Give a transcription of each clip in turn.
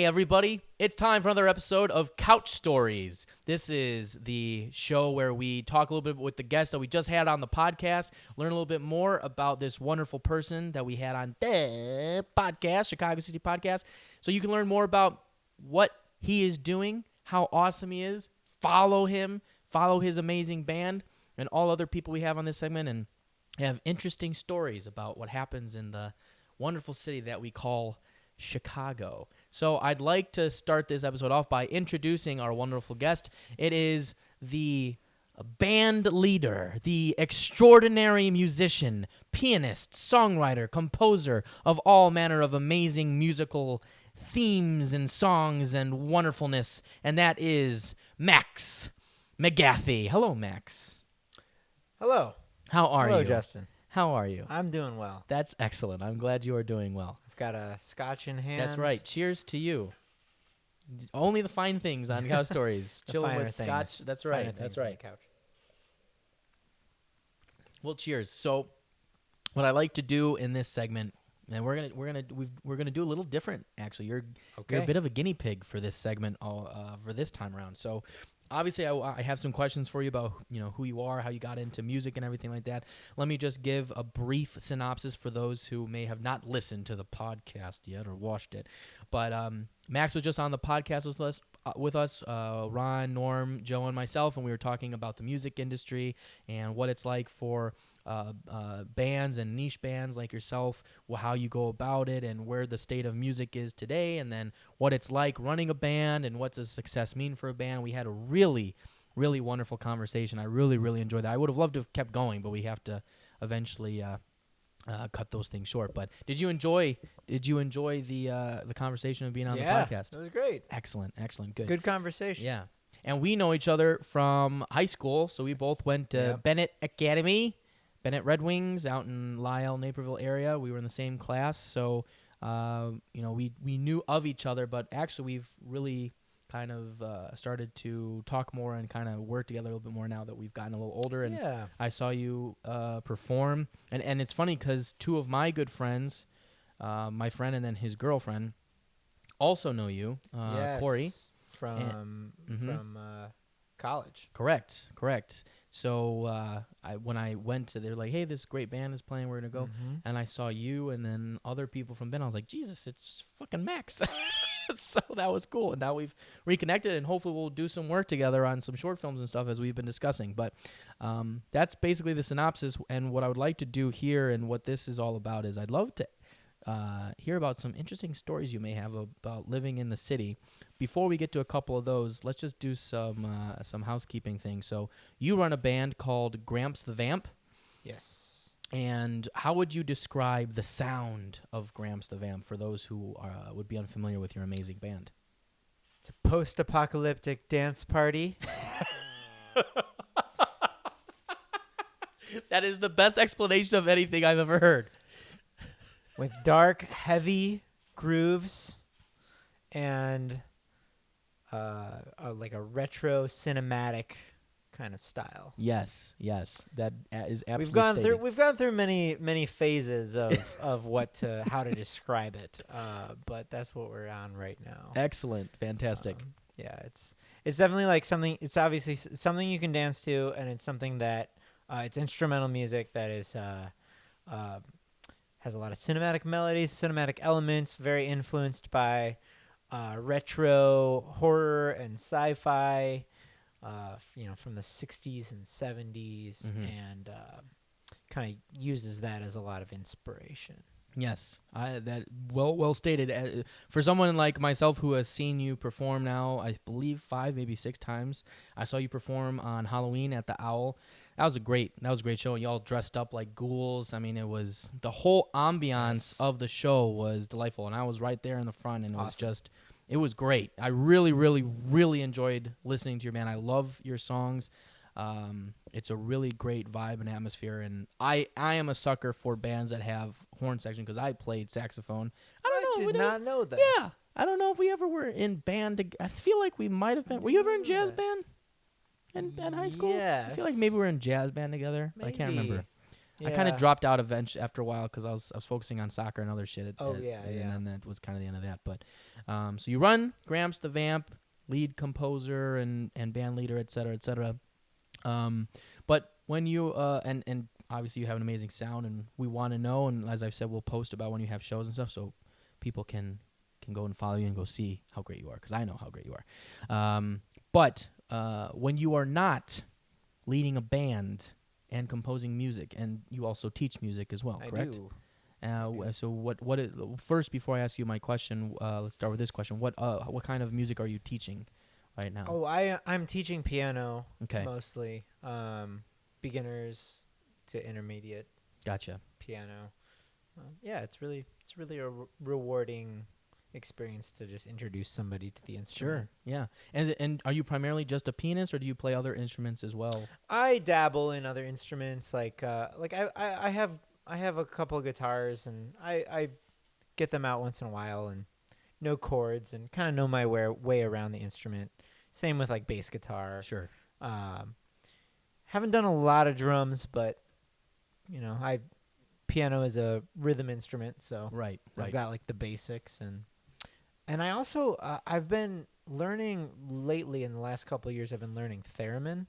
Hey everybody, it's time for another episode of Couch Stories. This is the show where we talk a little bit with the guests that we just had on the podcast, learn a little bit more about this wonderful person that we had on the podcast, Chicago City Podcast, so you can learn more about what he is doing, how awesome he is, follow him, follow his amazing band, and all other people we have on this segment, and have interesting stories about what happens in the wonderful city that we call Chicago. So I'd like to start this episode off by introducing our wonderful guest. It is the band leader, the extraordinary musician, pianist, songwriter, composer of all manner of amazing musical themes and songs and wonderfulness, and that is Maxx McGathey. Hello, Max. Hello. How are you? Hello, Justin. How are you? I'm doing well. That's excellent. I'm glad you are doing well. I've got a scotch in hand. That's right. Cheers to you. Only the fine things on Couch Stories. Chilling with scotch. That's right. That's right. Couch. Well, cheers. So, what I like to do in this segment, and we're gonna do a little different. Actually, you're a bit of a guinea pig for this segment. For this time around. So. Obviously, I have some questions for you about who you are, how you got into music, and everything like that. Let me just give a brief synopsis for those who may have not listened to the podcast yet or watched it. But Max was just on the podcast with us, Ron, Norm, Joe, and myself, and we were talking about the music industry and what it's like for bands and niche bands like yourself, how you go about it and where the state of music is today, and then what it's like running a band and what does success mean for a band. We had a really, really wonderful conversation. I really, really enjoyed that. I would have loved to have kept going, but we have to eventually cut those things short. But did you enjoy the conversation of being on the podcast? It was great. Excellent, good Conversation. Yeah. And we know each other from high school, so we both went to Bennett Red Wings out in Lisle, Naperville area. We were in the same class, so we knew of each other, but actually we've really kind of started to talk more and kind of work together a little bit more now that we've gotten a little older. And I saw you perform, and it's funny because two of my good friends, my friend and then his girlfriend, also know you, Corey, from college. Correct. So when I went to, they're like, hey, this great band is playing, we're going to go. And I saw you and then other people from Ben. I was like, Jesus, it's fucking Max. So that was cool. And now we've reconnected, and hopefully we'll do some work together on some short films and stuff as we've been discussing. But that's basically the synopsis. And what I would like to do here and what this is all about is I'd love to hear about some interesting stories you may have about living in the city. Before we get to a couple of those, let's just do some housekeeping things. So you run a band called Gramps the Vamp. Yes. And how would you describe the sound of Gramps the Vamp for those who would be unfamiliar with your amazing band? It's a post-apocalyptic dance party. That is the best explanation of anything I've ever heard. With dark, heavy grooves and like a retro cinematic kind of style. Yes, that is absolutely We've gone through many phases of how to describe it, but that's what we're on right now. Excellent, fantastic. It's definitely like something. It's obviously something you can dance to, and it's something that it's instrumental music that is has a lot of cinematic melodies, cinematic elements, very influenced by retro horror and sci-fi, from the 60s and 70s, and kind of uses that as a lot of inspiration. Yes, that well stated. For someone like myself who has seen you perform now, I believe 5, maybe 6 times. I saw you perform on Halloween at the Owl. That was a great show. Y'all dressed up like ghouls. I mean, it was the whole ambiance of the show was delightful, and I was right there in the front, and it was great. I really, really, really enjoyed listening to your band. I love your songs. It's a really great vibe and atmosphere, and I am a sucker for bands that have horn section because I played saxophone. I did not know that. Yeah, I don't know if we ever were in band. I feel like we might have been. Were you ever in jazz band at high school? Yes. I feel like maybe we were in jazz band together. But I can't remember. I kind of dropped out after a while because I was focusing on soccer and other shit. And then that was kind of the end of that. But so you run Gramps the Vamp, lead composer and band leader, et cetera, et cetera. But when you and obviously you have an amazing sound, and we want to know. And as I've said, we'll post about when you have shows and stuff, so people can go and follow you and go see how great you are, because I know how great you are. But when you are not leading a band and composing music, and you also teach music as well, correct? I do. So first, before I ask you my question, let's start with this question. What kind of music are you teaching right now? Oh, I'm teaching piano mostly. Beginners to intermediate. Gotcha. Piano. It's really a rewarding experience to just introduce somebody to the instrument. Sure. Yeah. And are you primarily just a pianist, or do you play other instruments as well? I dabble in other instruments, like I have a couple of guitars, and I get them out once in a while and know chords and kind of know my way around the instrument. Same with like bass guitar. Sure. Haven't done a lot of drums, but piano is a rhythm instrument, so right. I've got like the basics, and I also I've been learning lately in the last couple of years. I've been learning theremin,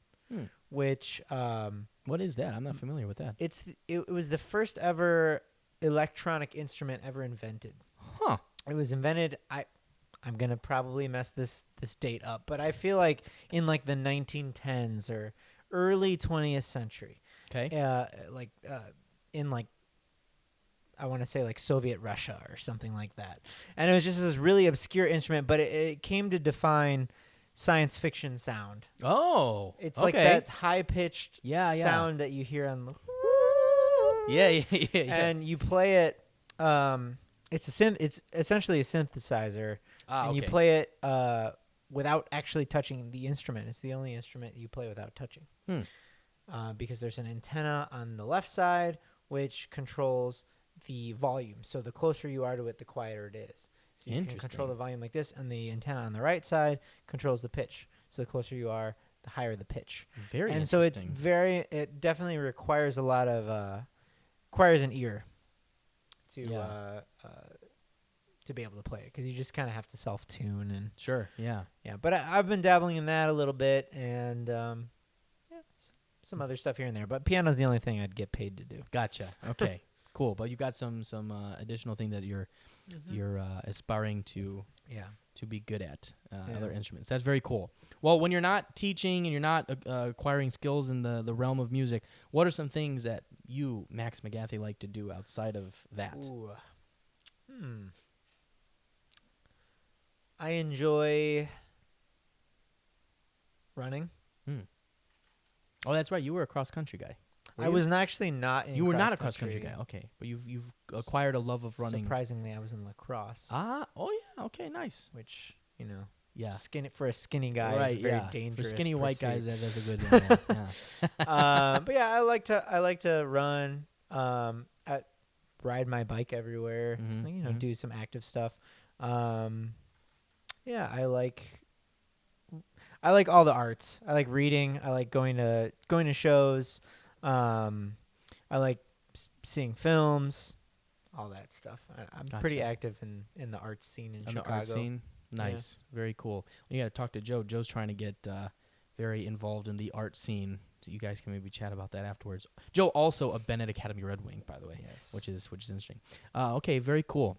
which what is that? I'm not familiar with that. It was the first ever electronic instrument ever invented. Huh. It was invented. I'm gonna probably mess this date up, but I feel like in like the 1910s or early 20th century. Okay. In like, I want to say like Soviet Russia or something like that. And it was just this really obscure instrument, but it came to define science fiction sound. Oh, it's like that high pitched sound that you hear on the. Yeah. And you play it. It's a synth. It's essentially a synthesizer, and you play it without actually touching the instrument. It's the only instrument you play without touching. Because there's an antenna on the left side which controls the volume. So the closer you are to it, the quieter it is. So you can control the volume like this, and the antenna on the right side controls the pitch. So the closer you are, the higher the pitch. Very and interesting. So it definitely requires a lot of requires an ear to be able to play it, because you just kind of have to self-tune and sure, yeah. But I've been dabbling in that a little bit, and some other stuff here and there. But piano's the only thing I'd get paid to do. Gotcha. Okay, cool. But you got some additional thing that you're aspiring to be good at other instruments. That's very cool. Well, when you're not teaching and you're not acquiring skills in the realm of music, what are some things that you, Maxx McGathey, like to do outside of that? Ooh. I enjoy running. Oh, that's right. You were a cross-country guy. I was actually not in. You were not a cross-country guy. Okay, but you've acquired a love of running. Surprisingly, I was in lacrosse. Oh yeah. Okay, nice. Which skinny for a skinny guy is very dangerous. For skinny white guys, that's a good one. Yeah. But yeah, I like to run. Ride my bike everywhere. Do some active stuff. I like all the arts. I like reading. I like going to shows. I like seeing films, all that stuff. I'm pretty active in the art scene in Chicago. The art scene? Nice. Yeah. Very cool. You got to talk to Joe. Joe's trying to get very involved in the art scene. So you guys can maybe chat about that afterwards. Joe, also a Bennett Academy Red Wing, by the way. Yes. Which is interesting. Okay, very cool.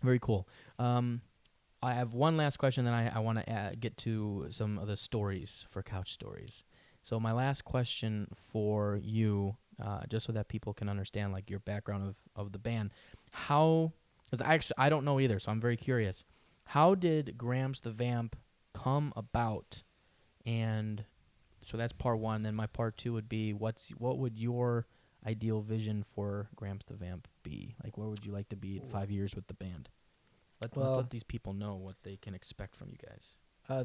Very cool. I have one last question, then I want to get to some of the stories for Couch Stories. So my last question for you, just so that people can understand like your background of the band, because I don't know either, so I'm very curious. How did Gramps the Vamp come about? And so that's part one. Then my part two would be, what would your ideal vision for Gramps the Vamp be? Like, where would you like to be in 5 years with the band? Let's let these people know what they can expect from you guys.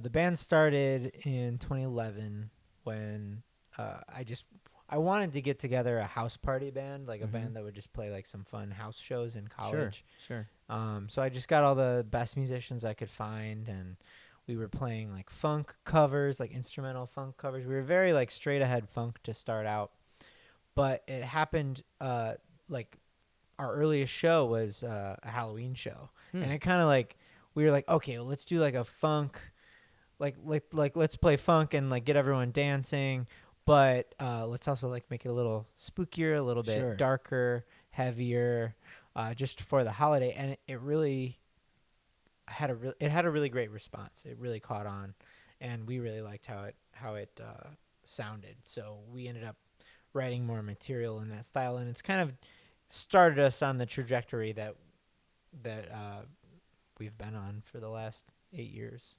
The band started in 2011 when I wanted to get together a house party band, like a band that would just play like some fun house shows in college. Sure. So I just got all the best musicians I could find, and we were playing like funk covers, like instrumental funk covers. We were very like straight ahead funk to start out. but it happened like our earliest show was a Halloween show, and it kind of like we were like, okay, well, let's do like a funk, like let's play funk and like get everyone dancing, but let's also like make it a little spookier, a little bit darker, heavier, just for the holiday, and it really had a really great response. It really caught on, and we really liked how it sounded. So we ended up writing more material in that style, and it's kind of started us on the trajectory that we've been on for the last 8 years,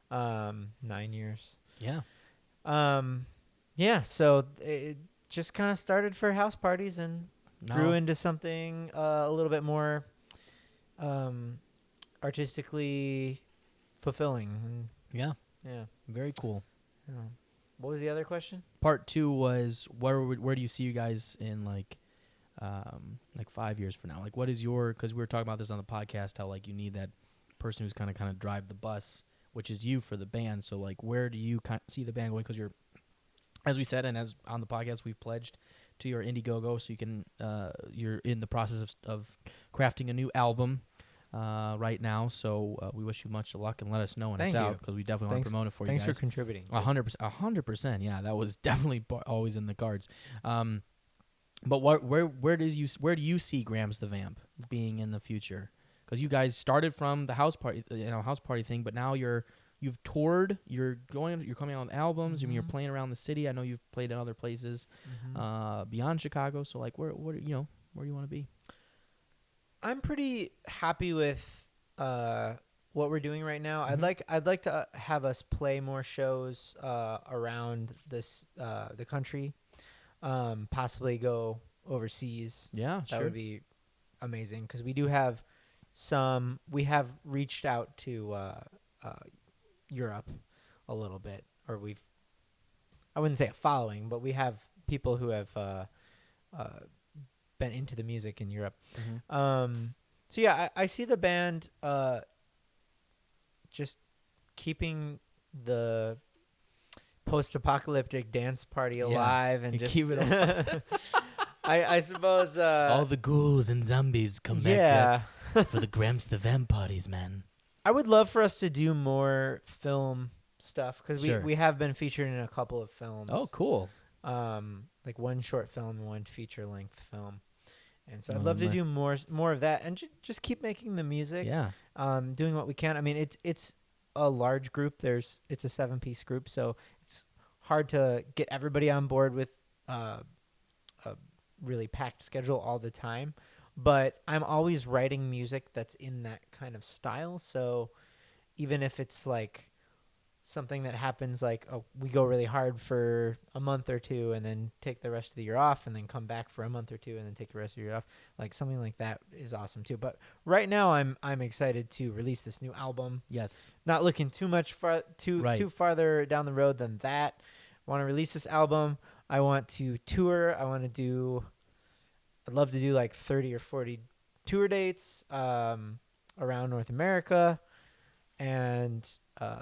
9 years. Yeah. Yeah. So it just kind of started for house parties and grew into something a little bit more artistically fulfilling. Yeah. Yeah. Very cool. Yeah. What was the other question? Part 2 was where do you see you guys in like 5 years from now? Like, what is your, because we were talking about this on the podcast, how like you need that person who's kind of drive the bus, which is you for the band. So like, where do you see the band going? Because you're, as we said, and as on the podcast, we've pledged to your Indiegogo, so you can you're in the process of crafting a new album right now. So we wish you much luck, and let us know when it's out, because we definitely want to promote it for you guys. Thanks for contributing. 100%. Yeah, that was definitely always in the cards. But where do you see Gramps the Vamp being in the future? Because you guys started from the house party thing, but now you've toured, you're coming out with albums, and you're playing around the city. I know you've played in other places beyond Chicago. So like, where do you want to be? I'm pretty happy with what we're doing right now. I'd like to have us play more shows around the country. Possibly go overseas. Yeah, that would be amazing, because we have reached out to Europe a little bit, or I wouldn't say a following, but we have people who have been into the music in Europe. So yeah, I see the band just keeping the post-apocalyptic dance party alive, and just keep it I suppose all the ghouls and zombies come back for the Gramps the Vamp parties, man. I would love for us to do more film stuff, because we have been featured in a couple of films. Oh, cool. Like one short film and one feature-length film. And so I'd love to do more of that, and just keep making the music. Yeah. Doing what we can. I mean, it's a large group. It's a 7-piece group, so it's hard to get everybody on board with a really packed schedule all the time. But I'm always writing music that's in that kind of style. So even if it's like something that happens, like we go really hard for a month or two and then take the rest of the year off, and then come back for a month or two and then take the rest of the year off, like something like that is awesome too. But right now I'm excited to release this new album. Yes. Not looking too much too farther down the road than that. I want to release this album. I want to tour. I'd love to do like 30 or 40 tour dates around North America, and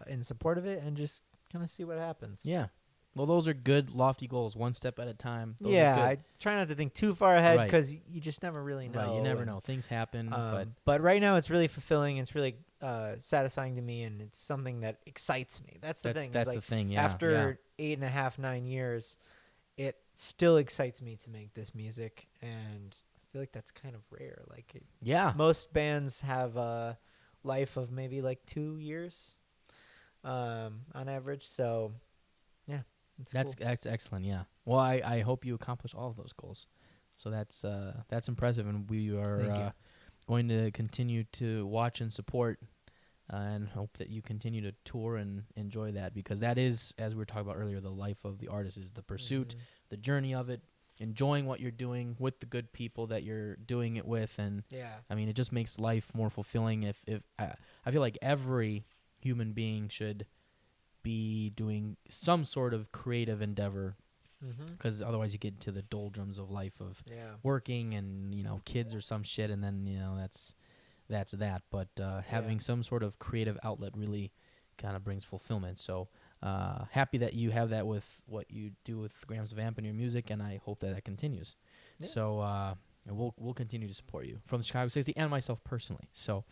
in support of it, and just kind of see what happens. Yeah. Well, those are good, lofty goals, one step at a time. Those I try not to think too far ahead, because you just never really know. Right, you never know. Things happen. But right now it's really fulfilling. It's really satisfying to me, and it's something that excites me. That's the thing. That's the thing, yeah. After 8.5, 9 years, it still excites me to make this music, and I feel like that's kind of rare. Like, most bands have a life of maybe like 2 years on average. So, yeah. That's excellent, yeah. Well, I hope you accomplish all of those goals. So that's impressive, and we are going to continue to watch and support, and hope that you continue to tour and enjoy that, because that is, as we were talking about earlier, the life of the artist is the pursuit, the journey of it, enjoying what you're doing with the good people that you're doing it with, and I mean, it just makes life more fulfilling. If I feel like every human being should be doing some sort of creative endeavor, because otherwise you get into the doldrums of life of working and kids or some shit, and then that's that. But having some sort of creative outlet really kind of brings fulfillment. So happy that you have that with what you do with Gramps the Vamp and your music, and I hope that continues. Yeah. So and we'll continue to support you from Chicago 60 and myself personally. So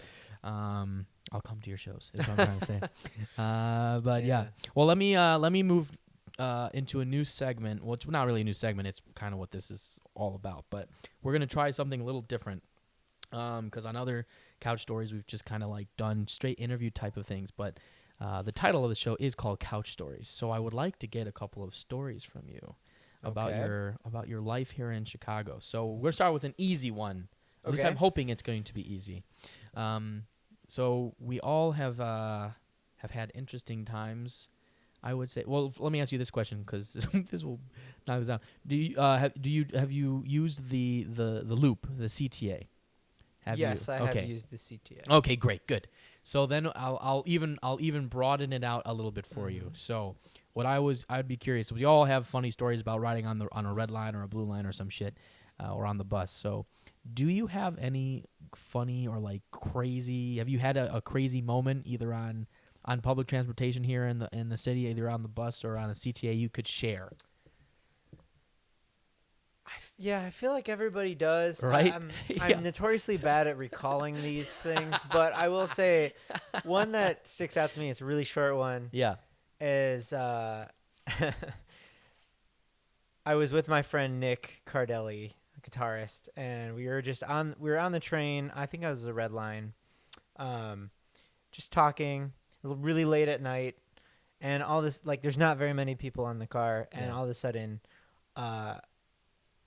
I'll come to your shows. Is what I'm trying to say. But yeah. Well, let me move into a new segment. Well, it's not really a new segment. It's kind of what this is all about. But we're gonna try something a little different. Because on other couch stories, we've just kind of like done straight interview type of things. But the title of the show is called Couch Stories. So I would like to get a couple of stories from you about your life here in Chicago. So we're gonna start with an easy one. At least I'm hoping it's going to be easy. So we all have had interesting times, I would say. Well, let me ask you this question because this will knock this out. Do you have you used the loop, the CTA? Yes, I have used the CTA. Okay, great, good. So then I'll even broaden it out a little bit for you. So I'd be curious. We all have funny stories about riding on a red line or a blue line or some shit, or on the bus. So, do you have any funny or like crazy? Have you had a crazy moment either on public transportation here in the city, either on the bus or on a CTA you could share? I feel like everybody does. Right? I'm notoriously bad at recalling these things, but I will say one that sticks out to me, it's a really short one. Yeah. Is I was with my friend Nick Cardelli, a guitarist, and we were on the train. I think I was the red line, just talking. It was really late at night, and all this, like, there's not very many people on the car, and all of a sudden,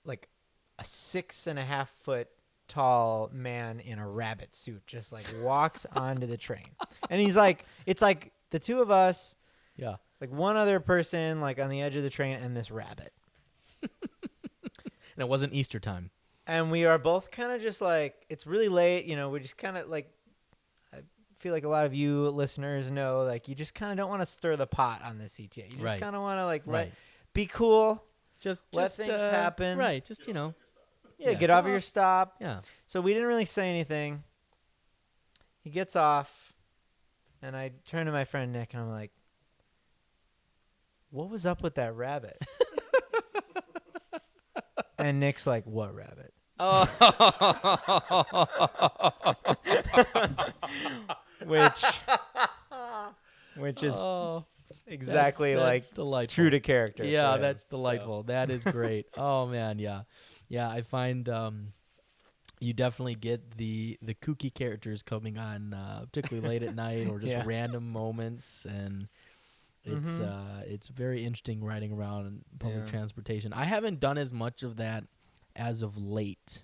like a 6.5 foot tall man in a rabbit suit just like walks onto the train, and he's like, it's like the two of us. Yeah. Like one other person like on the edge of the train and this rabbit. And it wasn't Easter time. And we are both kind of just like, it's really late, we just kind of like, I feel like a lot of you listeners know, like you just kind of don't want to stir the pot on the CTA. You just kind of want to like be cool. Just let things happen. Right. Just, get off your stop. Yeah. So we didn't really say anything. He gets off and I turn to my friend Nick and I'm like, what was up with that rabbit? And Nick's like, what rabbit? Oh. which is exactly that's like delightful. True to character. Yeah, that's delightful. So. That is great. Oh man, yeah. Yeah, I find you definitely get the kooky characters coming on particularly late at night or just random moments, and it's very interesting riding around in public transportation. I haven't done as much of that as of late.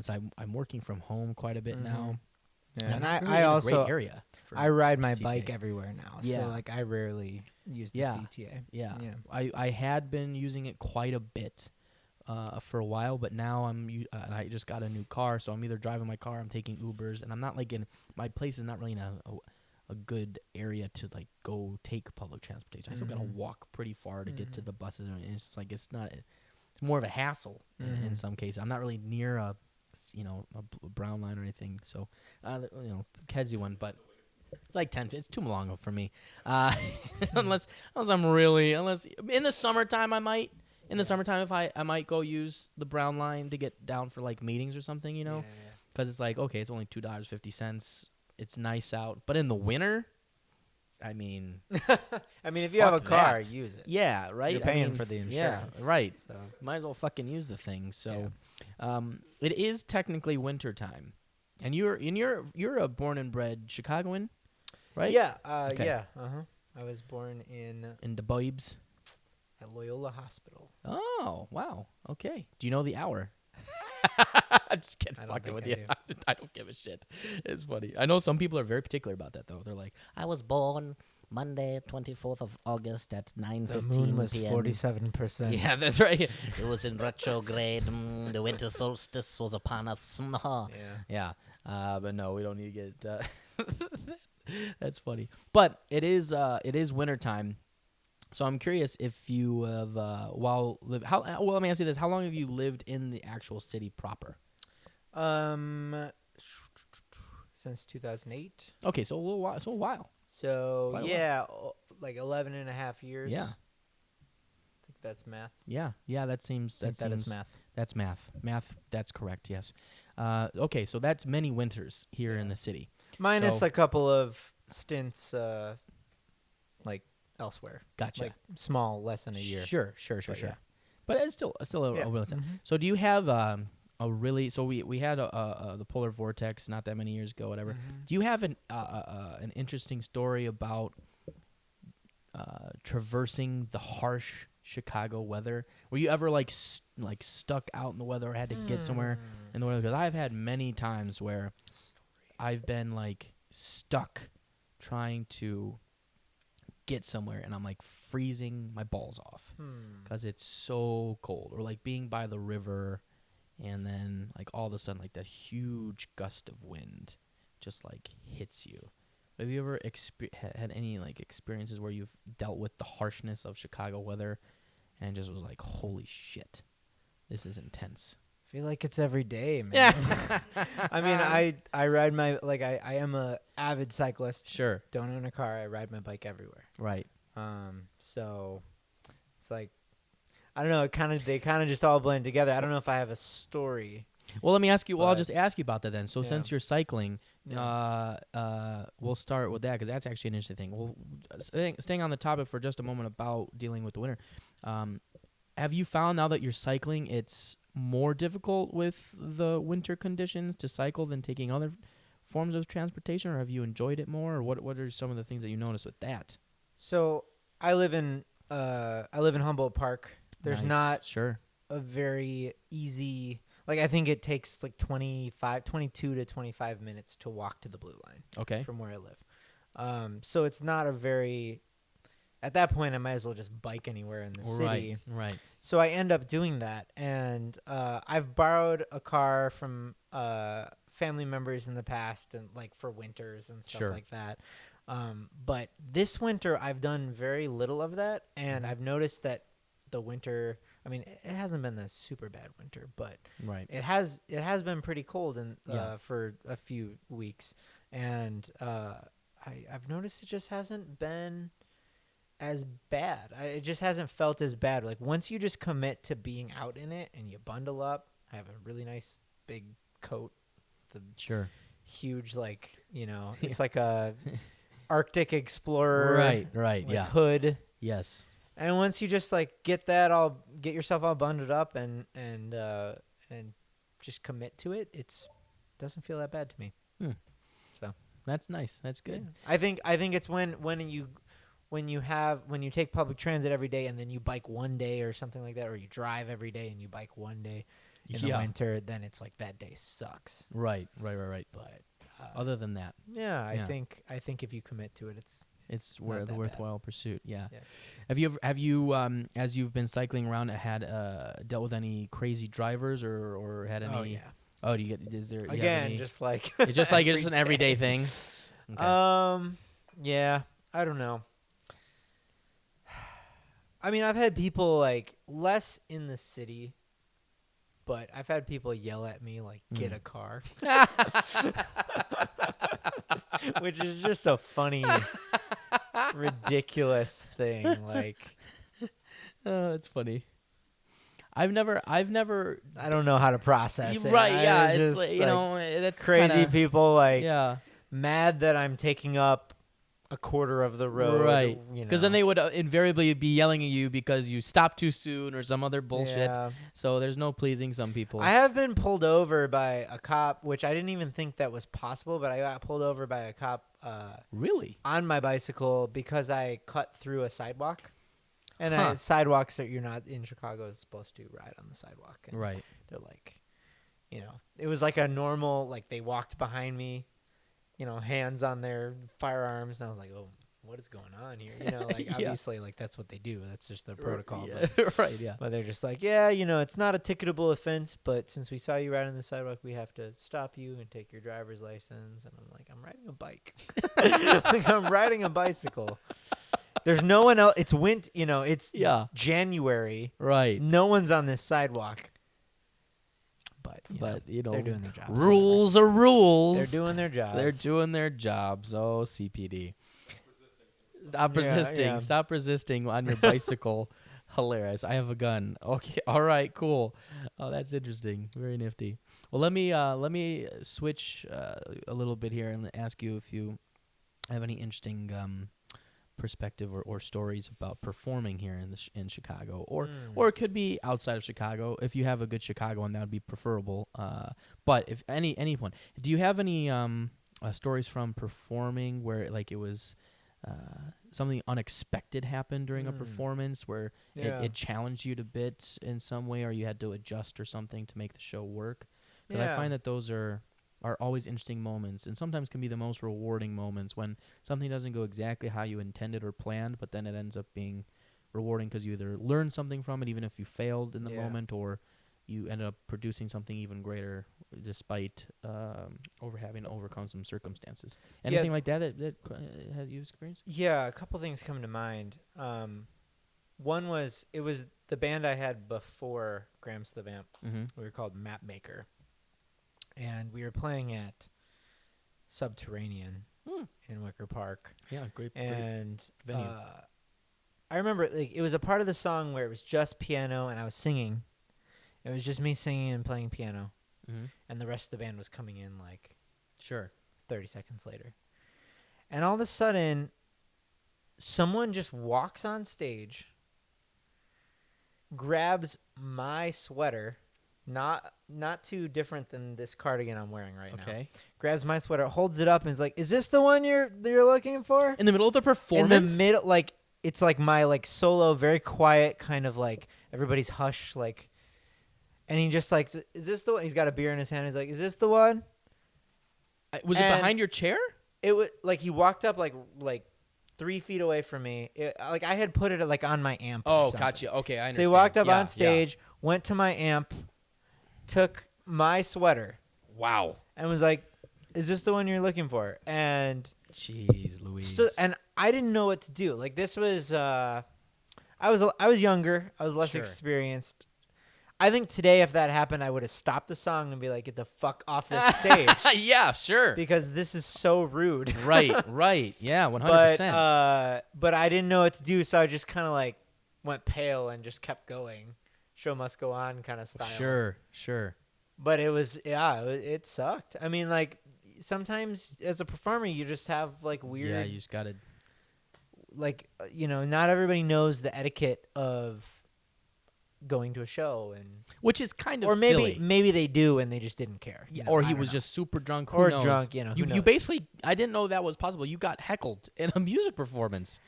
So I'm working from home quite a bit now. Yeah, and really I also great area I ride my CTA. bike everywhere now. Yeah. So like I rarely use the CTA. Yeah. I had been using it quite a bit for a while, but now I just got a new car, so I'm either driving my car, I'm taking Ubers, and I'm not like my place is not really in a good area to like go take public transportation. I still gotta walk pretty far to get to the buses, and it's just like it's more of a hassle in some cases. I'm not really near a brown line or anything, so Kedzie one, but it's like 10. It's too long for me. Unless I'm really in the summertime I might. In the summertime, if I might go use the brown line to get down for like meetings or something, because it's like, okay, it's only $2.50. It's nice out, but in the winter, I mean, if you have a car, use it. Yeah, right. You're paying for the insurance. Yeah, right. So might as well fucking use the thing. So, it is technically winter time, and you're a born and bred Chicagoan, right? Yeah. Yeah. I was born in the Bibes. At Loyola Hospital. Oh, wow. Okay. Do you know the hour? I'm just kidding. Fucking with you. I don't give a shit. It's funny. I know some people are very particular about that, though. They're like, I was born Monday, 24th of August at 9:15 p.m. The moon was 47%. Yeah, that's right. It was in retrograde. The winter solstice was upon us. Yeah. But no, we don't need to get... That's funny. But it is wintertime. So I'm curious if you have let me ask you this: how long have you lived in the actual city proper? Since 2008. Okay, so a while. So like 11 and a half years. Yeah. I think that's math. Yeah. That seems That is math. That's math. That's correct. Yes. Okay, so that's many winters here in the city. Minus So- a couple of stints, like elsewhere. Gotcha. Like small, less than a year. Sure. But yeah. But it's still Yeah. a real time. Mhm. So do you have a really? So we had the polar vortex not that many years ago, whatever. Mhm. Do you have an interesting story about traversing the harsh Chicago weather? Were you ever like stuck out in the weather or had to get somewhere in the weather? Because I've had many times where I've been like stuck trying to get somewhere and I'm like freezing my balls off because it's so cold, or like being by the river and then like all of a sudden like that huge gust of wind just like hits you. Have you ever had any like experiences where you've dealt with the harshness of Chicago weather and just was like, holy shit, this is intense? I feel like it's every day, man. Yeah. I mean, I ride my, like, I am a avid cyclist. Sure. Don't own a car. I ride my bike everywhere. Right. So it's like, I don't know. They kind of just all blend together. I don't know if I have a story. Well, let me ask you. Well, I'll But- just ask you about that then. So Yeah. since you're cycling, Yeah. we'll start with that because that's actually an interesting thing. Well, staying on the topic for just a moment about dealing with the winter, have you found now that you're cycling, it's more difficult with the winter conditions to cycle than taking other forms of transportation, or have you enjoyed it more, or what are some of the things that you notice with that? So I live in Humboldt Park. There's Nice. not Sure. a very easy, like, I think it takes like 22 to 25 minutes to walk to the Blue Line Okay. from where I live. So it's not a very, at that point I might as well just bike anywhere in the city. Right. So I end up doing that, and I've borrowed a car from family members in the past, and like for winters and stuff Sure. like that. But this winter I've done very little of that, and I've noticed that the winter, I mean, it hasn't been a super bad winter, but Right. it has been pretty cold Yeah. for a few weeks, and I've noticed it just hasn't been as bad. It just hasn't felt as bad. Like, once you just commit to being out in it and you bundle up, I have a really nice big coat, the Sure. huge, like, it's like a Arctic Explorer Right. like Yeah. hood. Yes. And once you just like get yourself all bundled up and just commit to it, doesn't feel that bad to me. So That's nice. That's good. yeah. I think it's when you take public transit every day and then you bike one day or something like that, or you drive every day and you bike one day in the winter, then it's like that day sucks. Right. But Other than that, yeah, Yeah. I think if you commit to it, it's it's Not that the bad. worthwhile pursuit. Yeah. Yeah. Have you as you've been cycling around had dealt with any crazy drivers or had any? oh yeah. Oh, do you get? Is there do you have Again, any- just like it's just like it's every an everyday day. thing. Okay. Yeah, I don't know. I mean, I've had people like less in the city, but I've had people yell at me like, "Get a car," which is just a funny, ridiculous thing. Like, Oh, it's funny. I've never. I don't know how to process it. Right? Yeah. I'm It's just, like, that's crazy kinda, people like Yeah. mad that I'm taking up a quarter of the road. Right. You Because then know. they would invariably be yelling at you because you stopped too soon or some other bullshit. Yeah. So there's no pleasing some people. I have been pulled over by a cop, which I didn't even think that was possible, but I got pulled over by a cop Really? on my bicycle because I cut through a sidewalk. And Huh. sidewalks that you're not in Chicago is supposed to ride on the sidewalk. And Right. they're like, it was like a normal, like they walked behind me, hands on their firearms. And I was like, oh, what is going on here? Like Yeah. obviously like that's what they do. That's just their protocol. Yeah. Right. Yeah. But they're just like, yeah, it's not a ticketable offense, but since we saw you riding the sidewalk, we have to stop you and take your driver's license. And I'm like, I'm riding a bike. Like, I'm riding a bicycle. There's no one else. It's it's Yeah. January. Right. No one's on this sidewalk. But, they're doing their job. rules are rules. They're doing their jobs. They're doing their jobs. Oh, CPD. Stop resisting. yeah. Stop resisting on your bicycle. Hilarious. I have a gun. Okay. All right. Cool. Oh, that's interesting. Very nifty. Well, let me switch a little bit here and ask you if you have any interesting perspective or stories about performing here in Chicago, or it could be outside of Chicago. If you have a good Chicago one, that would be preferable. But if anyone, do you have any stories from performing where like it was something unexpected happened during a performance where it challenged you a bit in some way, or you had to adjust or something to make the show work? Because I find that those are always interesting moments, and sometimes can be the most rewarding moments when something doesn't go exactly how you intended or planned, but then it ends up being rewarding because you either learned something from it, even if you failed in the moment, or you ended up producing something even greater despite having to overcome some circumstances. Anything like that have you experienced? Yeah, a couple things come to mind. One was, it was the band I had before Gramps the Vamp. Mm-hmm. We were called Map Maker. And we were playing at Subterranean in Wicker Park. Yeah, great And venue. I remember it was a part of the song where it was just piano and I was singing. It was just me singing and playing piano. Mm-hmm. And the rest of the band was coming in like Sure. 30 seconds later. And all of a sudden, someone just walks on stage, grabs my sweater, not too different than this cardigan I'm wearing right now. Okay. Grabs my sweater, holds it up, and is like, "Is this the one you're looking for?" In the middle of the performance? In the middle, like, it's like my like solo, very quiet, kind of like everybody's hush, like, and he just like, "Is this the one?" He's got a beer in his hand. He's like, "Is this the one?" Was it behind your chair? It was like he walked up like 3 feet away from me. Like I had put it like on my amp. Oh, gotcha. Okay, I understand. So he walked up on stage, went to my amp, took my sweater. Wow. And was like, "Is this the one you're looking for?" And jeez Louise. and I didn't know what to do. Like this was I was younger. I was less experienced. I think today if that happened, I would have stopped the song and be like, "Get the fuck off this stage." Yeah, sure. Because this is so rude. Right. Yeah, 100%. But I didn't know what to do, so I just kind of like went pale and just kept going. Show must go on kind of style. Sure. But it was, it sucked. I mean, like, sometimes as a performer, you just have, like, weird... Yeah, you just got to... Like, not everybody knows the etiquette of going to a show. Which is kind of silly. silly. Maybe they do and they just didn't care. Or he was just super drunk. Who knows? Drunk, who you knows? basically... I didn't know that was possible. You got heckled in a music performance.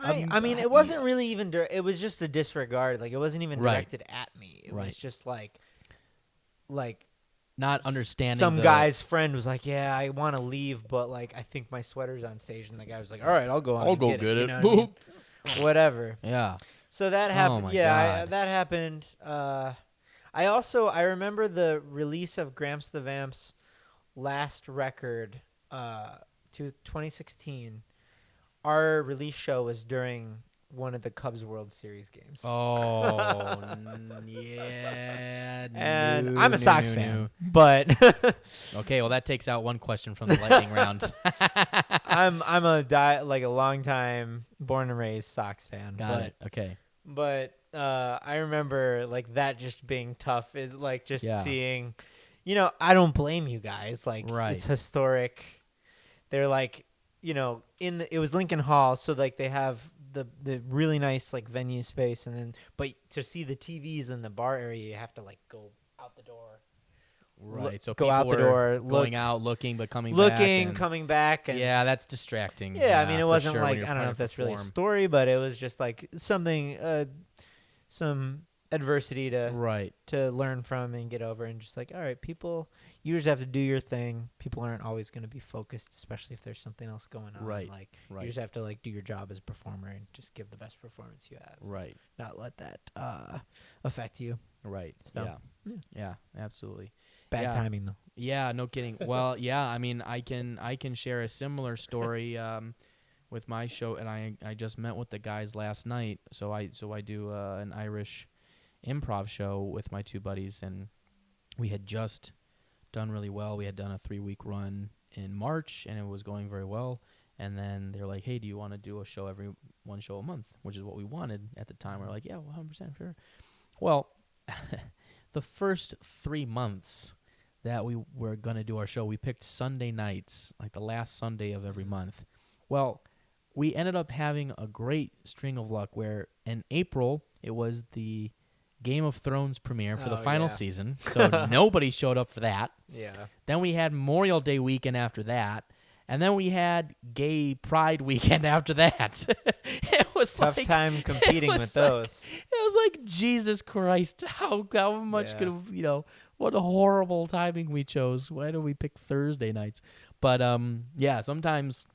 I mean, it wasn't really even... it was just a disregard. Like, it wasn't even directed at me. It was just like not understanding. Some guy's friend was like, "Yeah, I want to leave, but like I think my sweater's on stage." And the guy was like, "All right, I'll go on. I'll go get it. You know what I mean? Whatever." Yeah. So that happened. Oh my God. That happened. I remember the release of Gramps the Vamp's last record, 2016. Our release show was during one of the Cubs World Series games. Oh, yeah. And I'm a Sox fan, but okay. Well, that takes out one question from the lightning round. I'm a long time born and raised Sox fan. Got it. Okay. But I remember like that just being tough. Is like just seeing, I don't blame you guys. Like it's historic. They're like, it was Lincoln Hall, so like they have the really nice like venue space, and then but to see the TVs in the bar area, you have to like go out the door. Right. So go out the door, going out, looking, but coming back. And yeah, that's distracting. Yeah, I mean, it wasn't like, I don't know if that's really a story, but it was just like something, some adversity to learn from and get over, and just like, all right, people, you just have to do your thing. People aren't always going to be focused, especially if there's something else going on. Right. Like, you just have to like do your job as a performer and just give the best performance you have. Right. Not let that affect you. Right. So, yeah, absolutely. Bad timing though. Yeah, no kidding. Well, yeah, I mean, I can share a similar story with my show, and I just met with the guys last night. So I do an Irish improv show with my two buddies, and we had just done really well. We had done a 3-week run in March, and it was going very well. And then they're like, hey, do you want to do a show one show a month, which is what we wanted at the time. We're like, yeah, 100% sure. Well, the first 3 months that we were going to do our show, we picked Sunday nights, like the last Sunday of every month. Well, we ended up having a great string of luck where in April, it was the Game of Thrones premiere for the final season. So nobody showed up for that. Yeah. Then we had Memorial Day weekend after that. And then we had Gay Pride weekend after that. It was tough time competing with those. It was like, Jesus Christ, how much could, what a horrible timing we chose. Why do we pick Thursday nights? But, sometimes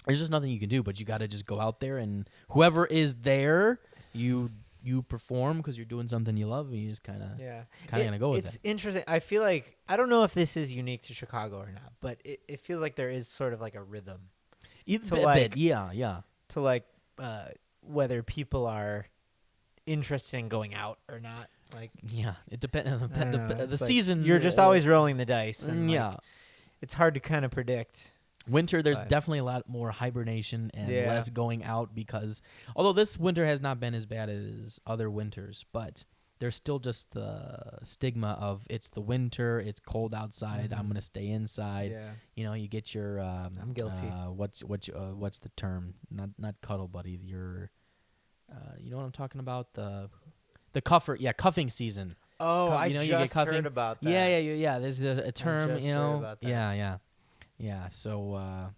there's just nothing you can do, but you got to just go out there, and whoever is there, you perform because you're doing something you love, and you just kind of gonna go with it. It's interesting. I feel like, I don't know if this is unique to Chicago or not, but it feels like there is sort of like a rhythm. To like whether people are interested in going out or not. Like, it depends. The like season. You're just always rolling the dice. And it's hard to kind of predict. Winter, there's definitely a lot more hibernation and less going out, because although this winter has not been as bad as other winters, but there's still just the stigma of it's the winter, it's cold outside, I'm going to stay inside. Yeah. You get your I'm guilty. What's the term? Not cuddle buddy. Your you know what I'm talking about? The cuffing season. Oh, I just heard about that. Yeah. There's a term, I just heard about that. Yeah, so,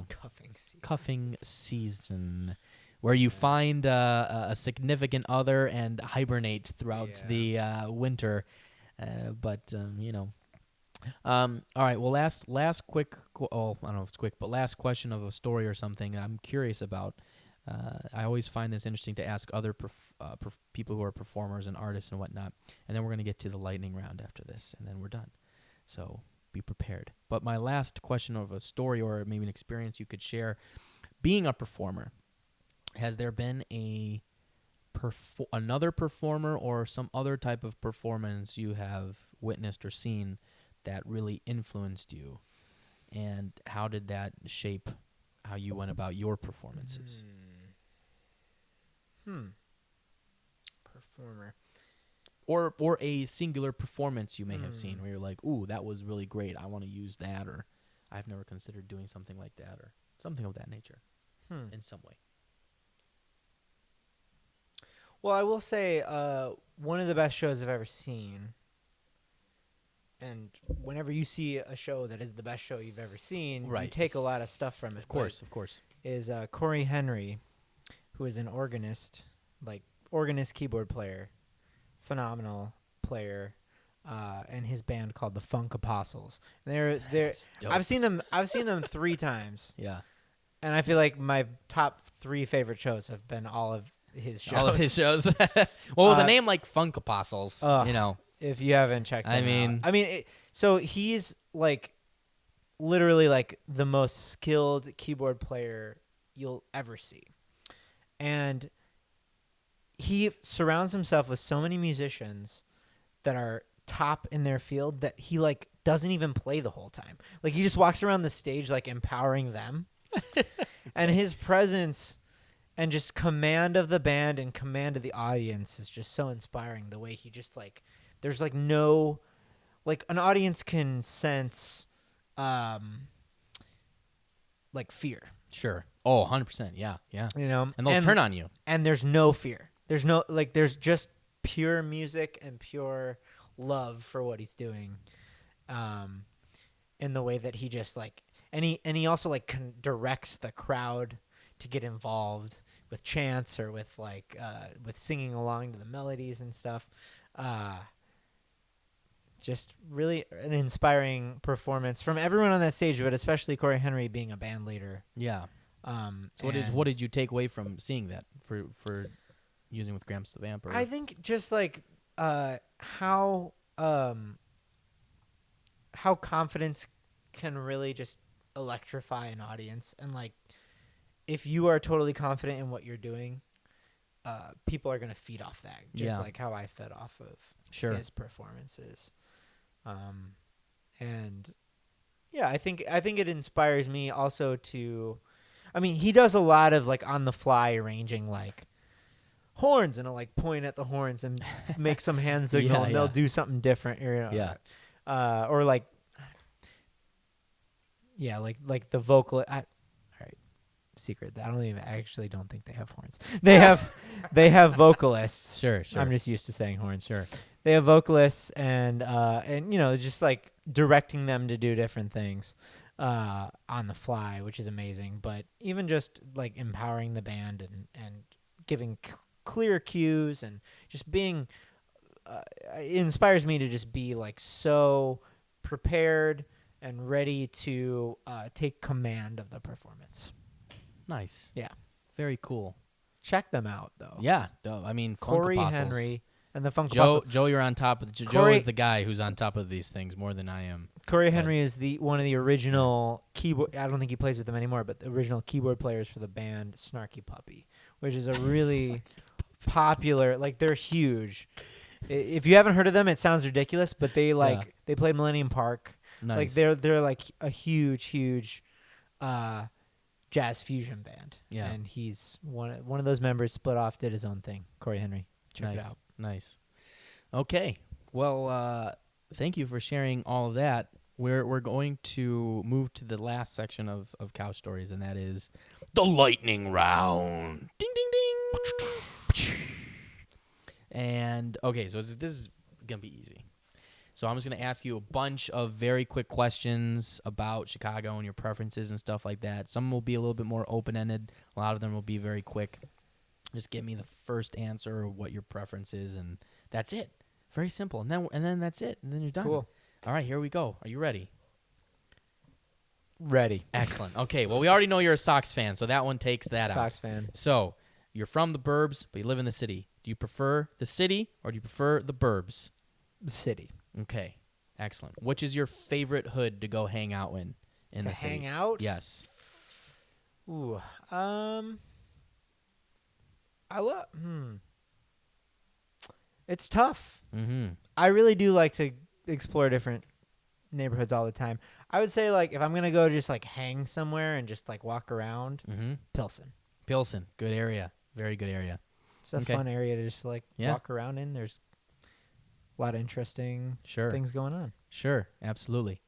Cuffing season. Cuffing season, where you find a significant other and hibernate throughout the winter. All right, well, last quick, I don't know if it's quick, but last question of a story or something I'm curious about. I always find this interesting to ask other people who are performers and artists and whatnot, and then we're going to get to the lightning round after this, and then we're done. So be prepared. But my last question of a story or maybe an experience you could share, being a performer, has there been another performer or some other type of performance you have witnessed or seen that really influenced you? And how did that shape how you went about your performances? Performer. Or a singular performance you may have seen where you're like, ooh, that was really great, I want to use that, or I've never considered doing something like that, or something of that nature in some way. Well, I will say one of the best shows I've ever seen, and whenever you see a show that is the best show you've ever seen, you take a lot of stuff from it. Of course. Is Corey Henry, who is an organist, keyboard player, phenomenal player, and his band called the Funk Apostles. And they're I've seen them 3 times. Yeah. And I feel like my top 3 favorite shows have been all of his shows. All of his shows. Well, with a name like Funk Apostles, if you haven't checked them out. So he's literally the most skilled keyboard player you'll ever see. And he surrounds himself with so many musicians that are top in their field that he doesn't even play the whole time. He just walks around the stage empowering them. And his presence and just command of the band and command of the audience is just so inspiring. The way he just there's no an audience can sense fear. Sure. Oh, 100%. Yeah. And they'll turn on you. And there's no fear. There's no there's just pure music and pure love for what he's doing. In the way that he just and he also directs the crowd to get involved with chants or with singing along to the melodies and stuff. Just really an inspiring performance from everyone on that stage, but especially Corey Henry being a band leader. Yeah. So what did you take away from seeing that for using with Gramps the Vamp? I think just how confidence can really just electrify an audience, and if you are totally confident in what you're doing, people are gonna feed off that, just like how I fed off of his performances. And I think it inspires me also to I mean, he does a lot of like on the fly arranging like horns, and he'll like point at the horns and make some hand signal, and they'll do something different. Or like, like the vocal. All right, secret. I don't think they have horns. They have vocalists. Sure. I'm just used to saying horns. Sure. They have vocalists and just like directing them to do different things on the fly, which is amazing. But even just like empowering the band and giving clear cues and just being it inspires me to just be like so prepared and ready to take command of the performance. Nice. Yeah. Very cool. Check them out, though. Yeah. I mean, Corey Funk Apostles. Henry and the Funk Apostles. Joe, you're on top of Joe is the guy who's on top of these things more than I am. Corey Henry is one of the original keyboard. I don't think he plays with them anymore, but the original keyboard players for the band Snarky Puppy, which is a really popular. Like, they're huge. If you haven't heard of them, it sounds ridiculous, but they they play Millennium Park. Nice. Like they're like a huge jazz fusion band. Yeah. And he's one of those members split off, did his own thing. Corey Henry. Check it out. Nice. Okay. Well, thank you for sharing all of that. We're going to move to the last section of Couch Stories, and that is the lightning round. Ding, ding, ding. And, okay, so this is going to be easy. So I'm just going to ask you a bunch of very quick questions about Chicago and your preferences and stuff like that. Some will be a little bit more open-ended. A lot of them will be very quick. Just give me the first answer of what your preference is, and that's it. Very simple. And then that's it. And then you're done. Cool. All right, here we go. Are you ready? Ready. Excellent. Okay, well, we already know you're a Sox fan, so that one takes that out. Sox fan. So you're from the burbs, but you live in the city. Do you prefer the city or do you prefer the burbs? City. Okay, excellent. Which is your favorite hood to go hang out in the city? Hang out? Yes. Ooh. I love. It's tough. Mm-hmm. I really do like to explore different neighborhoods all the time. I would say, like, if I'm gonna go just like hang somewhere and just like walk around, Pilsen. Pilsen, good area. Very good area. It's a fun area to just like walk around in. There's a lot of interesting things going on. Sure, absolutely.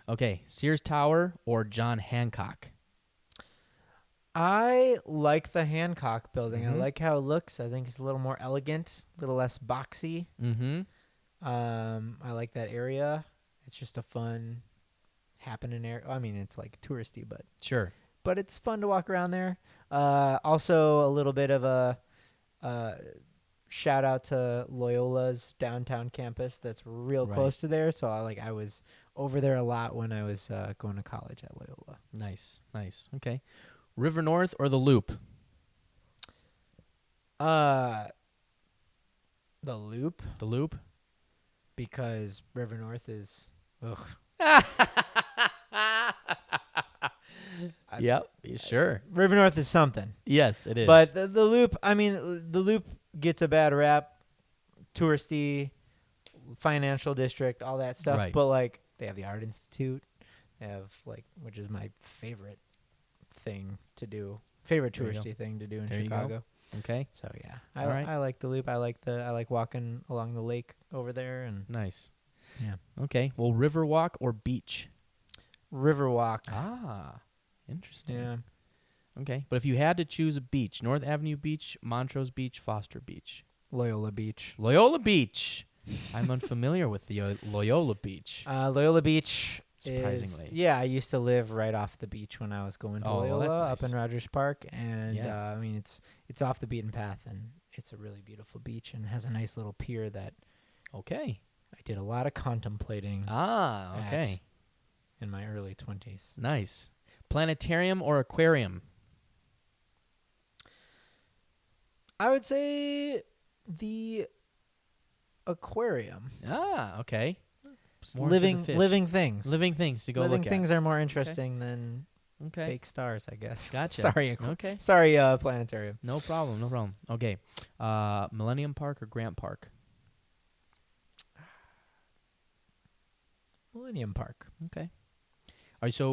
Okay, Sears Tower or John Hancock? I like the Hancock building. I like how it looks. I think it's a little more elegant, a little less boxy. Mm-hmm. I like that area. It's just a fun happening area. I mean, it's like touristy, but sure. But it's fun to walk around there. Also, a little bit of a shout out to Loyola's downtown campus. That's real close to there. So I was over there a lot when I was going to college at Loyola. Nice. Okay. River North or the Loop? The Loop. The Loop? Because River North is... Ugh. Yep, sure. River North is something. Yes, it is. But the Loop, I mean, the Loop gets a bad rap. Touristy, financial district, all that stuff. Right. But, like, they have the Art Institute. They have, like, which is my favorite thing to do. Favorite touristy thing to do in Chicago. Okay. So, yeah. I like the Loop. I like walking along the lake over there. And nice. Yeah. Okay. Well, Riverwalk or beach? Riverwalk. Ah, interesting. Yeah. Okay. But if you had to choose a beach, North Avenue Beach, Montrose Beach, Foster Beach? Loyola Beach. Loyola Beach. I'm unfamiliar with the Loyola Beach. Loyola Beach. Surprisingly. I used to live right off the beach when I was going to Loyola, well, that's nice. up in Rogers Park. And, I mean, it's off the beaten path, and it's a really beautiful beach and has a nice little pier that I did a lot of contemplating. Okay. In my early 20s. Nice. Planetarium or aquarium? I would say the aquarium. Okay. Living things. Living things to go Living look at. things are more interesting than fake stars, I guess. Gotcha. Sorry, planetarium. No problem. Okay. Millennium Park or Grant Park? Millennium Park. Okay. All right, so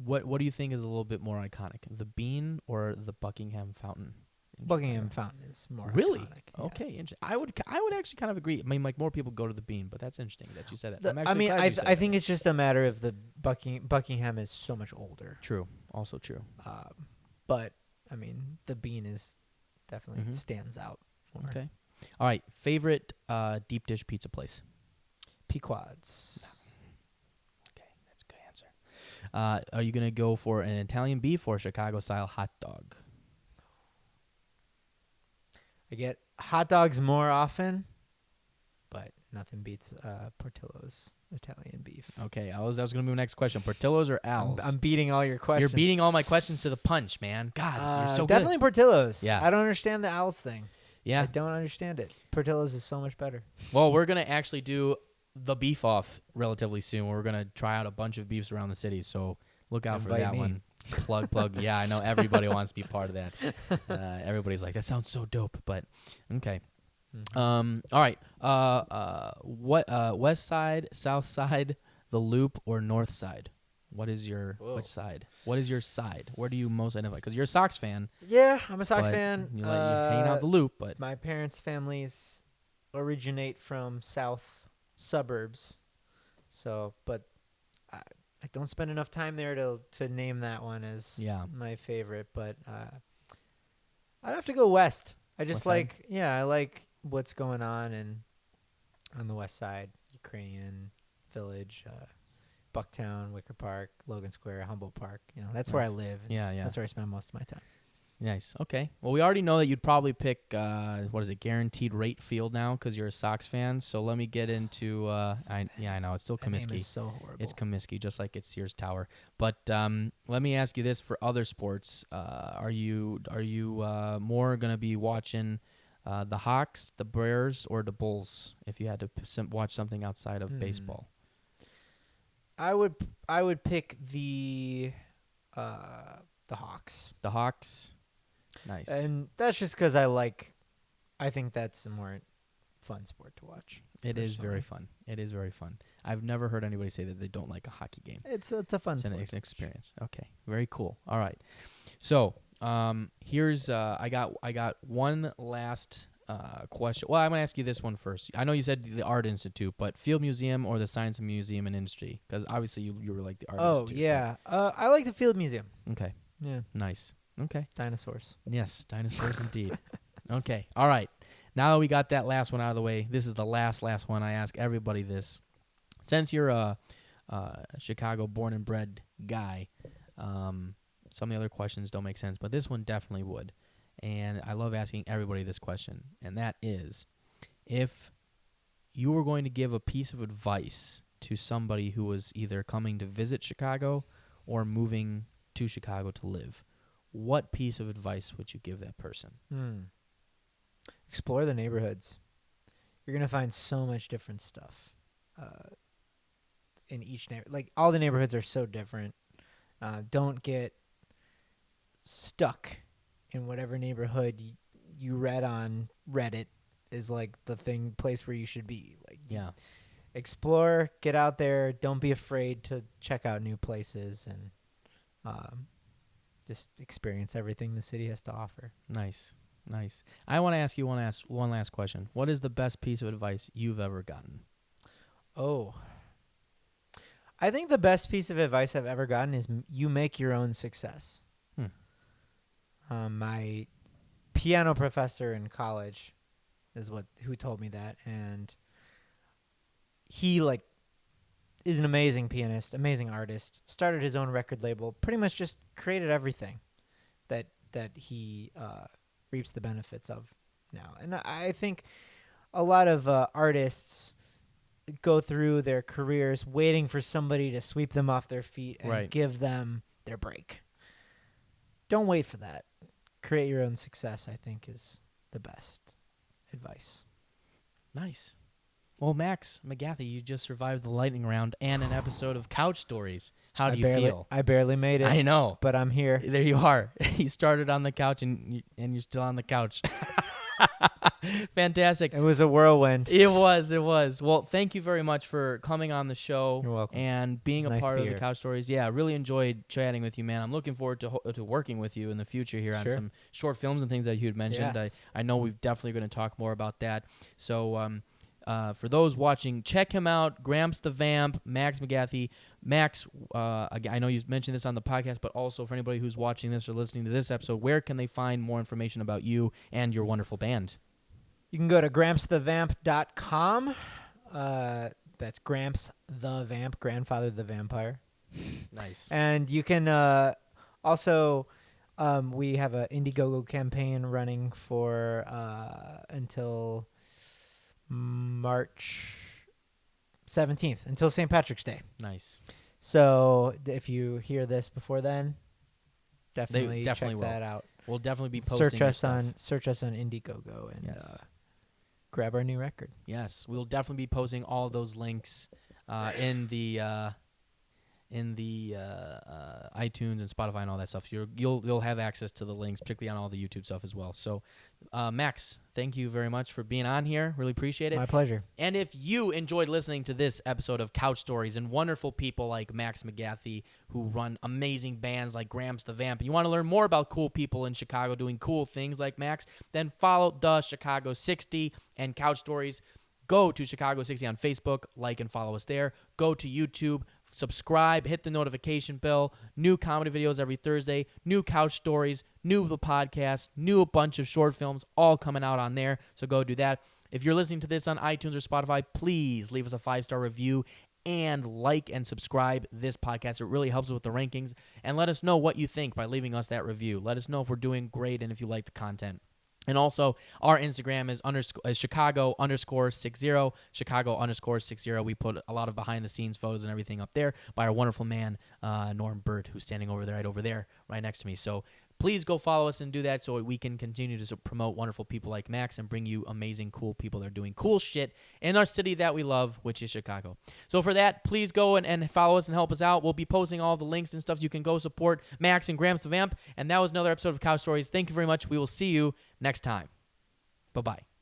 what do you think is a little bit more iconic, the Bean or the Buckingham Fountain? Buckingham Fountain is more really iconic. Yeah. okay. I would actually kind of agree. I mean, like more people go to the Bean, but that's interesting that you said that. I think it's just a matter of the Buckingham is so much older. True, also true. But I mean, the Bean is definitely stands out more. Okay, all right. Favorite deep dish pizza place? Pequod's. Okay, that's a good answer. Are you gonna go for an Italian beef or Chicago style hot dog? I get hot dogs more often, but nothing beats Portillo's Italian beef. Okay, that was gonna be my next question. Portillo's or Al's? I'm beating all your questions. You're beating all my questions to the punch, man. God, you're so definitely good. Portillo's. Yeah. I don't understand the Al's thing. Yeah. I don't understand it. Portillo's is so much better. Well, we're gonna actually do the beef off relatively soon. We're gonna try out a bunch of beefs around the city, so look out for Invite that me. one. Plug. Yeah, I know everybody wants to be part of that. Everybody's like, that sounds so dope. But okay. All right. What west side, south side, the Loop, or north side? What is your which side? What is your side? Where do you most identify? Because you're a Sox fan. Yeah, I'm a Sox fan. You hang out the Loop, but my parents' families originate from south suburbs, so but I don't spend enough time there to name that one as my favorite. But I'd have to go west. I just West side? I like what's going on on the west side, Ukrainian Village, Bucktown, Wicker Park, Logan Square, Humboldt Park. That's where I live. Yeah. That's where I spend most of my time. Nice. Okay. Well, we already know that you'd probably pick guaranteed rate field now because you're a Sox fan. So let me get into I know it's still That name Comiskey. is so horrible. It's Comiskey, just like it's Sears Tower. But let me ask you this: for other sports, are you more gonna be watching the Hawks, the Bears, or the Bulls if you had to watch something outside of baseball? I would pick the Hawks. The Hawks. Nice. And that's just because I think that's a more fun sport to watch. It is very fun. It is very fun. I've never heard anybody say that they don't like a hockey game. It's a fun sport. It's an experience. Okay, very cool. All right, so here's I got one last question. Well, I'm gonna ask you this one first. I know you said the Art Institute, but Field Museum or the Science Museum and Industry? Because obviously you were like the Art Institute. Oh yeah, I like the Field Museum. Okay. Yeah. Nice. Okay. Dinosaurs. Yes, dinosaurs indeed. Okay. All right. Now that we got that last one out of the way, this is the last one. I ask everybody this. Since you're a Chicago born and bred guy, some of the other questions don't make sense, but this one definitely would. And I love asking everybody this question, and that is, if you were going to give a piece of advice to somebody who was either coming to visit Chicago or moving to Chicago to live, what piece of advice would you give that person? Explore the neighborhoods. You're gonna find so much different stuff in each neighborhood. Like all the neighborhoods are so different. Don't get stuck in whatever neighborhood you read on Reddit is like the place where you should be. Like explore, get out there. Don't be afraid to check out new places and just experience everything the city has to offer. Nice. I want to ask you one last question. What is the best piece of advice you've ever gotten? Oh, I think the best piece of advice I've ever gotten is you make your own success. My piano professor in college is who told me that, and he is an amazing pianist, amazing artist, started his own record label, pretty much just created everything that he reaps the benefits of now. And I think a lot of artists go through their careers waiting for somebody to sweep them off their feet and give them their break. Don't wait for that. Create your own success, I think, is the best advice. Nice. Well, Maxx McGathey, you just survived the lightning round and an episode of Couch Stories. How do you feel? I barely made it. I know. But I'm here. There you are. You started on the couch and you're still on the couch. Fantastic. It was a whirlwind. It was. Well, thank you very much for coming on the show. You're welcome. And being a nice part of the here. Couch Stories. Yeah, really enjoyed chatting with you, man. I'm looking forward to working with you in the future here on some short films and things that you had mentioned. Yes. I know we're definitely going to talk more about that. So for those watching, check him out. Gramps the Vamp, Maxx McGathey. Max, I know you mentioned this on the podcast, but also for anybody who's watching this or listening to this episode, where can they find more information about you and your wonderful band? You can go to grampsthevamp.com. That's Gramps the Vamp, grandfather the vampire. Nice. And you can also, we have an Indiegogo campaign running for until March 17th, until St. Patrick's Day. Nice. So if you hear this before then, definitely check will. that out. We'll definitely be posting Search us on Indiegogo and grab our new record. Yes, we'll definitely be posting all those links in the iTunes and Spotify and all that stuff. You'll have access to the links, particularly on all the YouTube stuff as well. So, Max, thank you very much for being on here. Really appreciate it. My pleasure. And if you enjoyed listening to this episode of Couch Stories and wonderful people like Maxx McGathey who run amazing bands like Gramps the Vamp, and you want to learn more about cool people in Chicago doing cool things like Max, then follow the Chicago 60 and Couch Stories. Go to Chicago 60 on Facebook, like and follow us there. Go to YouTube, subscribe, hit the notification bell. New comedy videos every Thursday, new Couch Stories, new podcast, new a bunch of short films, all coming out on there. So go do that. If you're listening to this on iTunes or Spotify, please leave us a 5-star review and like and subscribe this podcast. It really helps with the rankings. And let us know what you think by leaving us that review. Let us know if we're doing great and if you like the content. And also, our Instagram is Chicago_60, Chicago_60. We put a lot of behind-the-scenes photos and everything up there by our wonderful man, Norm Burt, who's standing over there, right next to me. So please go follow us and do that so we can continue to promote wonderful people like Max and bring you amazing, cool people that are doing cool shit in our city that we love, which is Chicago. So for that, please go and follow us and help us out. We'll be posting all the links and stuff so you can go support Max and Gramps the Vamp. And that was another episode of Couch Stories. Thank you very much. We will see you next time. Bye-bye.